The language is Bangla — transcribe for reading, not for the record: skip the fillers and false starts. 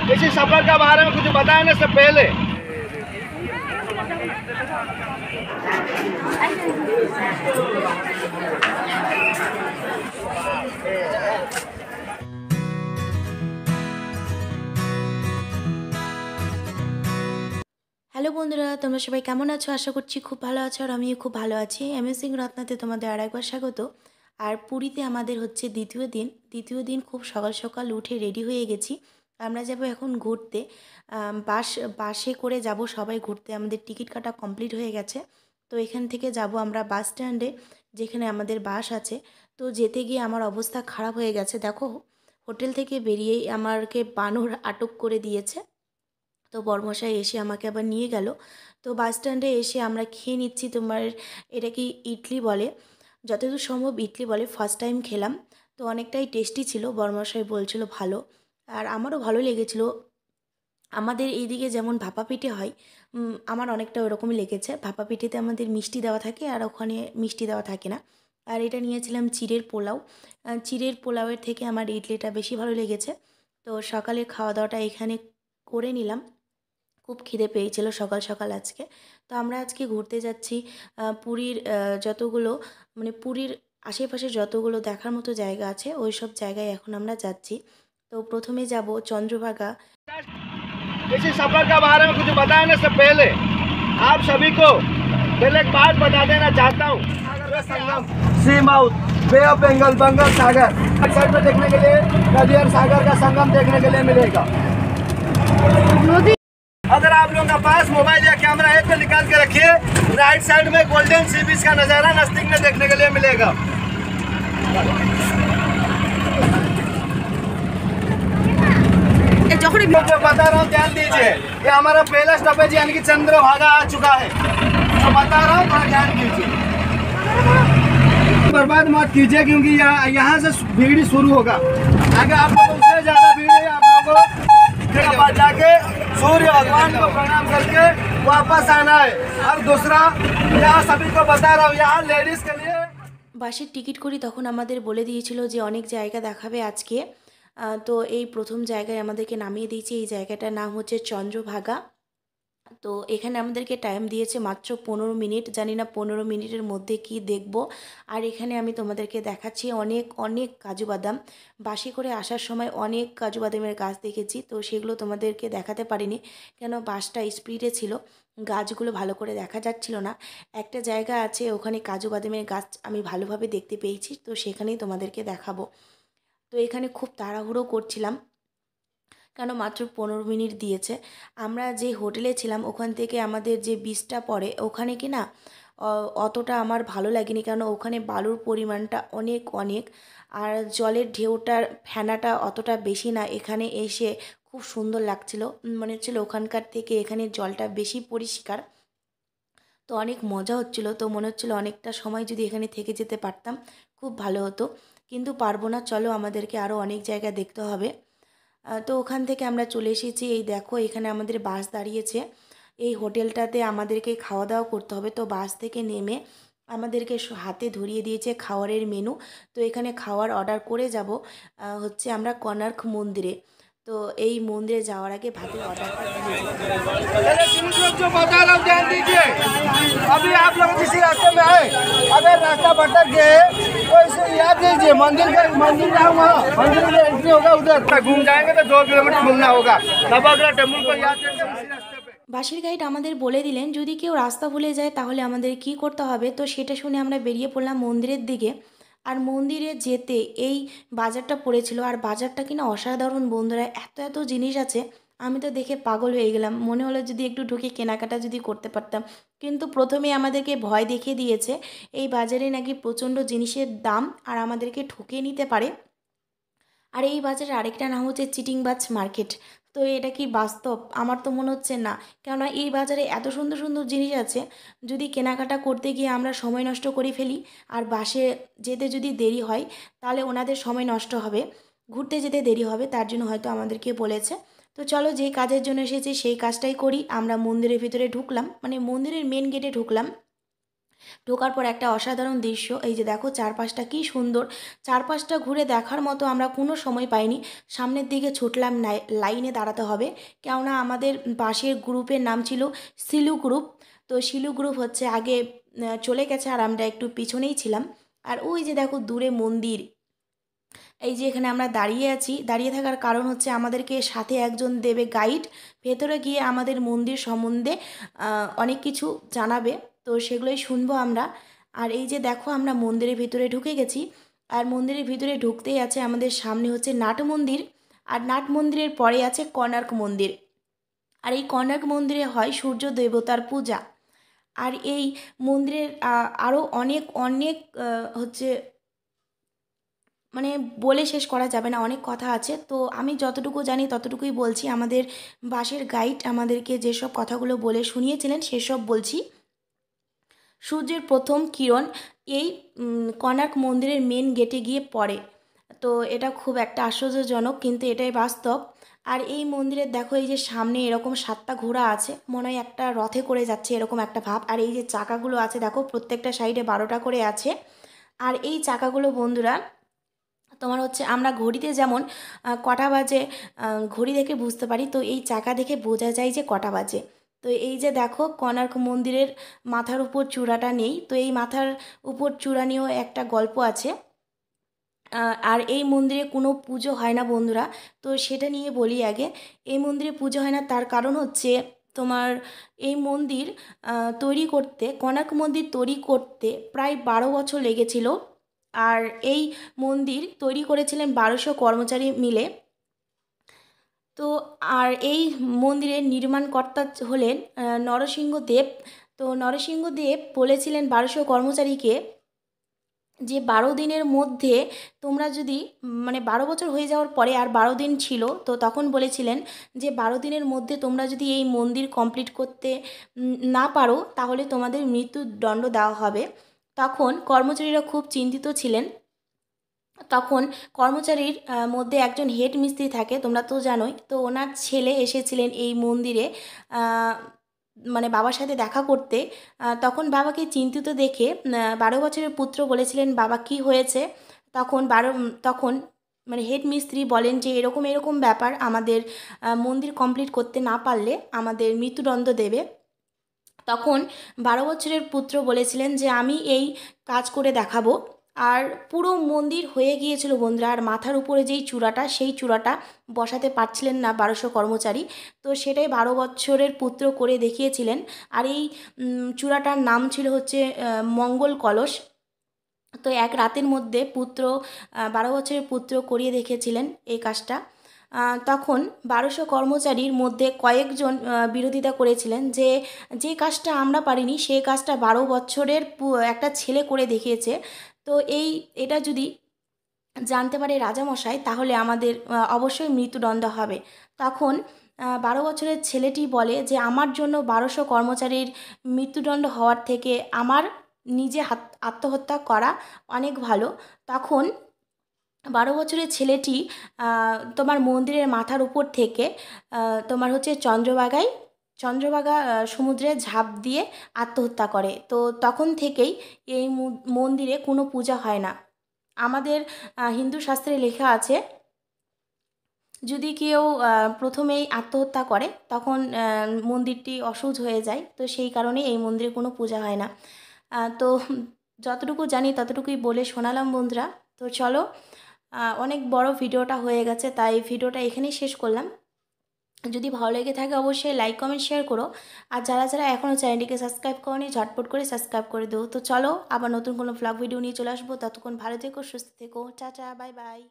किसी सफर का बारे में कुछ बताया ना सब पहले। হ্যালো বন্ধুরা, তোমরা সবাই কেমন আছো? আশা করছি খুব ভালো আছো, আর আমিও খুব ভালো আছি। অ্যামেজিং রত্নাতে তোমাদের আরেকবার স্বাগত। আর পুরীতে আমাদের হচ্ছে দ্বিতীয় দিন খুব সকাল সকাল উঠে রেডি হয়ে গেছি। আমরা যাব এখন ঘুরতে। বাসে করে যাব সবাই ঘুরতে। আমাদের টিকিট কাটা কমপ্লিট হয়ে গেছে। তো এখান থেকে যাব আমরা বাস স্ট্যান্ডে, যেখানে আমাদের বাস আছে। তো যেতে গিয়ে আমার অবস্থা খারাপ হয়ে গেছে। দেখো, হোটেল থেকে বেরিয়েই আমাকে বানর আটক করে দিয়েছে। তো বরমশাই এসে আমাকে আবার নিয়ে গেল। তো বাস স্ট্যান্ডে এসে আমরা খেয়ে নিচ্ছি। তোমার এটা কি ইডলি বলে, যতদূর সম্ভব ইডলি বলে। ফার্স্ট টাইম খেলাম, তো অনেকটাই টেস্টি ছিল। বরমশাই বলছিল ভালো, আর আমারও ভালো লেগেছিল। আমাদের এইদিকে যেমন ভাপা পিঠে হয়, আমার অনেকটা ওরকমই লেগেছে। ভাপা পিঠেতে আমাদের মিষ্টি দেওয়া থাকে, আর ওখানে মিষ্টি দেওয়া থাকে না। আর এটা নিয়েছিলাম চিড়ের পোলাও। চিড়ের পোলাওয়ের থেকে আমার ইডলিটা বেশি ভালো লেগেছে। তো সকালের খাওয়া দাওয়াটা এখানে করে নিলাম। খুব খিদে পেয়েছিল সকাল সকাল আজকে। তো আমরা আজকে ঘুরতে যাচ্ছি পুরীর যতগুলো, মানে পুরীর আশেপাশে যতগুলো দেখার মতো জায়গা আছে ওই সব জায়গায় এখন আমরা যাচ্ছি। তো প্রথমে যাব চন্দ্রভাগা। किसी सफर का बारे में कुछ बताया ना सब पहले। आप सभी को पहले एक बात बता देना चाहता हूँ। Sangam, sea mouth, Bay of Bengal, Bengal सागर साइड में देखने के लिए नदी और सागर का संगम देखने के लिए मिलेगा। अगर आप लोगों का पास मोबाइल या कैमरा है तो निकाल के रखिए। राइट साइड में गोल्डन सी बीच का नज़ारा नजदीक में देखने के लिए मिलेगा। जो बता रहा हूँ ध्यान दीजिए, ये हमारा पहला स्टॉपेज यानी कि चंद्रभागा आ चुका है। तो बता रहा हूँ, थोड़ा ध्यान दीजिए। बर्बाद मत कीजिए, क्योंकि यहाँ से भीड़ शुरू होगा। आगे आप लोगों से ज़्यादा भीड़ है। आप लोगों को जाके सूर्य भगवान को प्रणाम करके वापस आना है। और दूसरा, यहाँ सभी को बता रहा हूँ, यहाँ लेडीज के लिए বাসের টিকিট করি তখন আমাদের বলে দিয়েছিল যে অনেক জায়গা দেখাবে আজকে। তো এই প্রথম জায়গায় আমাদেরকে নামিয়ে দিয়েছে। এই জায়গাটার নাম হচ্ছে চন্দ্রভাগা। তো এখানে আমাদেরকে টাইম দিয়েছে মাত্র 15 মিনিট। জানি না 15 মিনিটের মধ্যে কি দেখব। আর এখানে আমি তোমাদেরকে দেখাচ্ছি অনেক অনেক কাজু বাদাম। বাসে করে আসার সময় অনেক কাজু বাদামের গাছ দেখেছি, তো সেগুলো তোমাদেরকে দেখাতে পারিনি, কেন বাসটা স্পিডে ছিল। গাছগুলো ভালো করে দেখা যাচ্ছিল না। একটা জায়গা আছে ওখানে কাজু বাদামের গাছ আমি ভালোভাবে দেখতে পেয়েছি, তো সেখানেই তোমাদেরকে দেখাবো। তো এখানে খুব তাড়াহুড়ো করছিলাম, কেন মাত্র 15 মিনিট দিয়েছে। আমরা যে হোটেলে ছিলাম ওখান থেকে আমাদের যে বীজটা পড়ে ওখানে কি না অতটা আমার ভালো লাগেনি, কেন ওখানে বালুর পরিমাণটা অনেক অনেক, আর জলের ঢেউটার ফেনাটা অতটা বেশি না। এখানে এসে খুব সুন্দর লাগছিল, মনে হচ্ছিলো ওখানকার থেকে এখানে জলটা বেশি পরিষ্কার। তো অনেক মজা হচ্ছিল। তো মনে হচ্ছিলো অনেকটা সময় যদি এখানে থেকে যেতে পারতাম খুব ভালো হতো, কিন্তু পারবো না। চলো, আমাদেরকে আরও অনেক জায়গা দেখতে হবে। তো ওখান থেকে আমরা চলে এসেছি। এই দেখো, এখানে আমাদের বাস দাঁড়িয়েছে। এই হোটেলটাতে আমাদেরকে খাওয়া দাওয়া করতে হবে। তো বাস থেকে নেমে আমাদেরকে হাতে ধরিয়ে দিয়েছে খাওয়ারের মেনু। তো এখানে খাওয়ার অর্ডার করে যাব হচ্ছে আমরা কোণার্ক মন্দিরে। তো এই মন্দিরে যাওয়ার আগে ভাতের অর্ডারটা দিয়ে जो बता रहा हूँ ध्यान दीजिए। अभी आप लोग किसी रास्ते में आए, अगर रास्ता भटक गए तो इसे याद लीजिए, मंदिर का वहाँ मंदिर में एंट्री होगा, उधर घूम जाएंगे तो 2 किलोमीटर घूमना होगा। नवग्रह टेम्पल को याद करके उसी रास्ते पे। বাসের গাইড আমাদের বলে দিলেন যদি কেউ রাস্তা ভুলে যায় তাহলে আমাদের কি করতে হবে। তো সেটা শুনে আমরা বেরিয়ে পড়লাম মন্দিরের দিকে। আর মন্দিরে যেতে এই বাজারটা পড়েছিল, আর বাজারটা কিনা অসাধারণ বন্ধুরা, এত এত জিনিস আছে। আমি তো দেখে পাগল হয়ে গেলাম, মনে হলো যদি একটু ঢুকে কেনাকাটা যদি করতে পারতাম। কিন্তু প্রথমে আমাদেরকে ভয় দেখিয়ে দিয়েছে, এই বাজারে নাকি প্রচণ্ড জিনিসের দাম আর আমাদেরকে ঠকিয়ে নিতে পারে। আর এই বাজারের আরেকটা নাম হচ্ছে চিটিংবাজ মার্কেট। তো এটা কি বাস্তব? আমার তো মনে হচ্ছে না, কেননা এই বাজারে এত সুন্দর সুন্দর জিনিস আছে, যদি কেনাকাটা করতে গিয়ে আমরা সময় নষ্ট করে ফেলি আর বাসে যেতে যদি দেরি হয় তাহলে ওনাদের সময় নষ্ট হবে, ঘুরতে যেতে দেরি হবে, তার জন্য হয়তো আমাদেরকে বলেছে। তো চলো, যেই কাজের জন্য এসেছি সেই কাজটাই করি। আমরা মন্দিরের ভিতরে ঢুকলাম, মানে মন্দিরের মেন গেটে ঢুকলাম। ঢোকার পর একটা অসাধারণ দৃশ্য, এই যে দেখো চারপাশটা কি সুন্দর। চারপাশটা ঘুরে দেখার মতো আমরা কোনো সময় পাইনি। সামনের দিকে ছুটলাম, লাইনে দাঁড়াতে হবে, কেননা আমাদের পাশের গ্রুপের নাম ছিল সিলু গ্রুপ। তো সিলু গ্রুপ হচ্ছে আগে চলে গেছে আর আমরা একটু পিছনেই ছিলাম। আর ওই যে দেখো দূরে মন্দির, এই যে এখানে আমরা দাঁড়িয়ে আছি, দাঁড়িয়ে থাকার কারণ হচ্ছে আমাদেরকে সাথে একজন দেবে গাইড, ভেতরে গিয়ে আমাদের মন্দির সম্বন্ধে অনেক কিছু জানাবে, তো সেগুলোই শুনবো আমরা। আর এই যে দেখো আমরা মন্দিরের ভিতরে ঢুকে গেছি, আর মন্দিরের ভিতরে ঢুকতেই আছে আমাদের সামনে হচ্ছে নাট মন্দির, আর নাট মন্দিরের পরে আছে কোণার্ক মন্দির। আর এই কোণার্ক মন্দিরে হয় সূর্য দেবতার পূজা। আর এই মন্দিরের আরও অনেক অনেক হচ্ছে, মানে বলে শেষ করা যাবে না, অনেক কথা আছে। তো আমি যতটুকু জানি ততটুকুই বলছি। আমাদের বাসের গাইড আমাদেরকে যেসব কথাগুলো বলে শুনিয়েছিলেন সেসব বলছি। সূর্যের প্রথম কিরণ এই কোণার্ক মন্দিরের মেন গেটে গিয়ে পড়ে। তো এটা খুব একটা আশ্চর্যজনক, কিন্তু এটাই বাস্তব। আর এই মন্দিরের দেখো এই যে সামনে এরকম 7টা ঘোড়া আছে, মনে হয় একটা রথে করে যাচ্ছে এরকম একটা ভাব। আর এই যে চাকাগুলো আছে দেখো প্রত্যেকটা সাইডে 12টা করে আছে। আর এই চাকাগুলো বন্ধুরা তোমার হচ্ছে আমরা ঘড়িতে যেমন কটা বাজে ঘড়ি দেখে বুঝতে পারি, তো এই চাকা দেখে বোঝা যায় যে কটা বাজে। তো এই যে দেখো কোণার্ক মন্দিরের মাথার উপর চূড়াটা নেই, তো এই মাথার উপর চূড়া নিয়েও একটা গল্প আছে। আর এই মন্দিরে কোনো পুজো হয় না বন্ধুরা, তো সেটা নিয়ে বলি আগে। এই মন্দিরে পুজো হয় না তার কারণ হচ্ছে তোমার এই মন্দির তৈরি করতে, কোণার্ক মন্দির তৈরি করতে প্রায় 12 বছর লেগেছিল। আর এই মন্দির তৈরি করেছিলেন 1200 কর্মচারী মিলে। তো আর এই মন্দিরের নির্মাণকর্তা হলেন নরসিংহদেব। তো নরসিংহদেব বলেছিলেন 1200 কর্মচারীকে যে 12 দিনের মধ্যে তোমরা যদি, মানে 12 বছর হয়ে যাওয়ার পরে আর 12 দিন ছিল, তো তখন বলেছিলেন যে 12 দিনের মধ্যে তোমরা যদি এই মন্দির কমপ্লিট করতে না পারো তাহলে তোমাদের মৃত্যুদণ্ড দেওয়া হবে। তখন কর্মচারীরা খুব চিন্তিত ছিলেন। তখন কর্মচারীর মধ্যে একজন হেড মিস্ত্রি থাকে, তোমরা তো জানোই, তো ওনার ছেলে এসেছিলেন এই মন্দিরে মানে বাবার সাথে দেখা করতে। তখন বাবাকে চিন্তিত দেখে 12 বছরের পুত্র বলেছিলেন, বাবা কি হয়েছে? তখন মানে হেড মিস্ত্রি বলেন যে এরকম এরকম ব্যাপার, আমাদের মন্দির কমপ্লিট করতে না পারলে আমাদের মৃত্যুদণ্ড দেবে। তখন 12 বছরের পুত্র বলেছিলেন যে আমি এই কাজ করে দেখাবো। আর পুরো মন্দির হয়ে গিয়েছিল বন্ধুরা, আর মাথার উপরে যেই চূড়াটা সেই চূড়াটা বসাতে পারছিলেন না 1200 কর্মচারী, তো সেটাই 12 বছরের পুত্র করে দেখিয়েছিলেন। আর এই চূড়াটার নাম ছিল হচ্ছে মঙ্গল কলস। তো এক রাতের মধ্যে 12 বছরের পুত্র করিয়ে দেখিয়েছিলেন এই কাজটা। তখন 1200 কর্মচারীর মধ্যে কয়েকজন বিরোধিতা করেছিলেন যে যে কাজটা আমরা পারিনি সেই কাজটা 12 বছরের একটা ছেলে করে দেখিয়েছে। তো এটা যদি জানতে পারে রাজামশাই তাহলে আমাদের অবশ্যই মৃত্যুদণ্ড হবে। তখন 12 বছরের ছেলেটি বলে যে আমার জন্য 1200 কর্মচারীর মৃত্যুদণ্ড হওয়ার থেকে আমার নিজে আত্মহত্যা করা অনেক ভালো। তখন 12 বছরের ছেলেটি তোমার মন্দিরের মাথার উপর থেকে তোমার হচ্ছে চন্দ্রভাগা সমুদ্রে ঝাঁপ দিয়ে আত্মহত্যা করে। তো তখন থেকেই এই মন্দিরে কোনো পূজা হয় না। আমাদের হিন্দু শাস্ত্রে লেখা আছে যদি কেউ প্রথমেই আত্মহত্যা করে তখন মন্দিরটি অসুচ হয়ে যায়, তো সেই কারণে এই মন্দিরে কোনো পূজা হয় না। তো যতটুকু জানি ততটুকুই বলে শোনালাম বন্ধুরা। তো চলো, অনেক বড় ভিডিওটা হয়ে গেছে, তাই ভিডিওটা এখানেই শেষ করলাম। যদি ভালো লেগে থাকে অবশ্যই লাইক কমেন্ট শেয়ার করো। আর যারা যারা এখনও চ্যানেলটিকে সাবস্ক্রাইব করোনি ঝটপট করে সাবস্ক্রাইব করে দিও। তো চলো আবার নতুন কোনো ভ্লগ ভিডিও নিয়ে চলে আসবো, ততক্ষণ ভালো থেকো, সুস্থ থেকো, টাটা, বাই বাই।